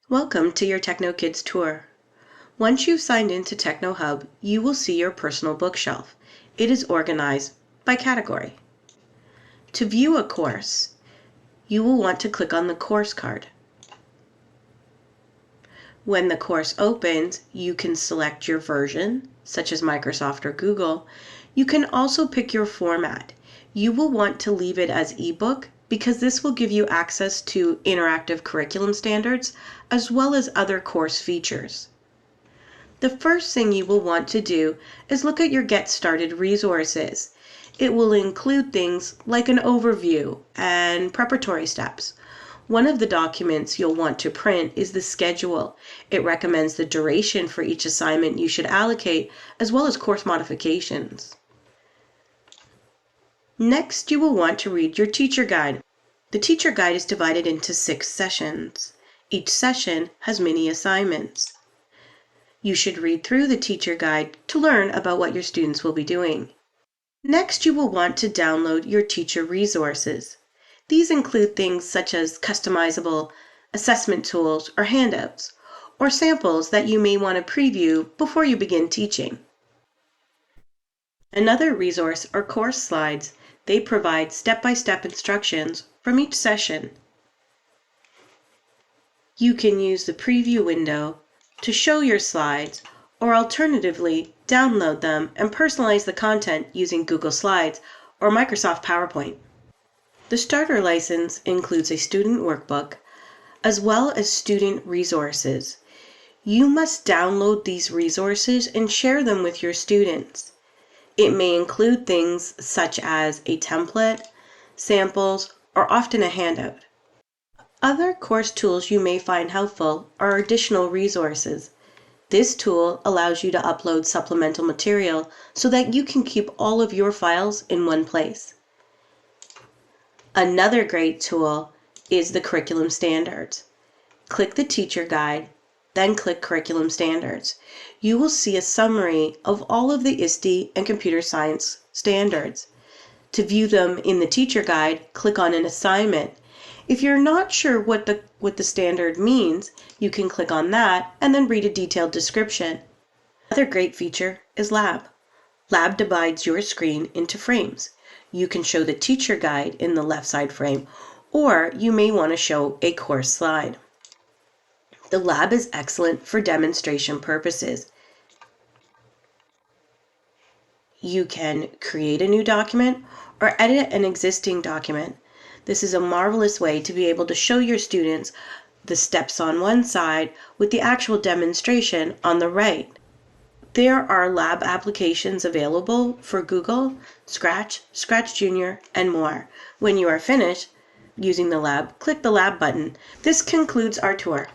Welcome to your TechnoKids tour. Once you've signed into TechnoHub, you will see your personal bookshelf. It is organized by category. To view a course, you will want to click on the course card. When the course opens, you can select your version, such as Microsoft or Google. You can also pick your format. You will want to leave it as ebook because this will give you access to interactive curriculum standards as well as other course features. The first thing you will want to do is look at your Get Started resources. It will include things like an overview and preparatory steps. One of the documents you'll want to print is the schedule. It recommends the duration for each assignment you should allocate, as well as course modifications. Next, you will want to read your teacher guide. The teacher guide is divided into 6 sessions. Each session has mini assignments. You should read through the teacher guide to learn about what your students will be doing. Next, you will want to download your teacher resources. These include things such as customizable assessment tools or handouts, or samples that you may want to preview before you begin teaching. Another resource are course slides. They provide step-by-step instructions from each session. You can use the preview window to show your slides, or alternatively, download them and personalize the content using Google Slides or Microsoft PowerPoint. The starter license includes a student workbook as well as student resources. You must download these resources and share them with your students. It may include things such as a template, samples, or often a handout. Other course tools you may find helpful are additional resources. This tool allows you to upload supplemental material so that you can keep all of your files in one place. Another great tool is the curriculum standards. Click the teacher guide, then click curriculum standards. You will see a summary of all of the ISTE and computer science standards. To view them in the teacher guide, click on an assignment. If you're not sure what the standard means, you can click on that and then read a detailed description. Another great feature is Lab. Lab divides your screen into frames. You can show the teacher guide in the left side frame, or you may want to show a course slide. The Lab is excellent for demonstration purposes. You can create a new document or edit an existing document. This is a marvelous way to be able to show your students the steps on one side with the actual demonstration on the right. There are lab applications available for Google, Scratch, Scratch Junior, and more. When you are finished using the lab, click the Lab button. This concludes our tour.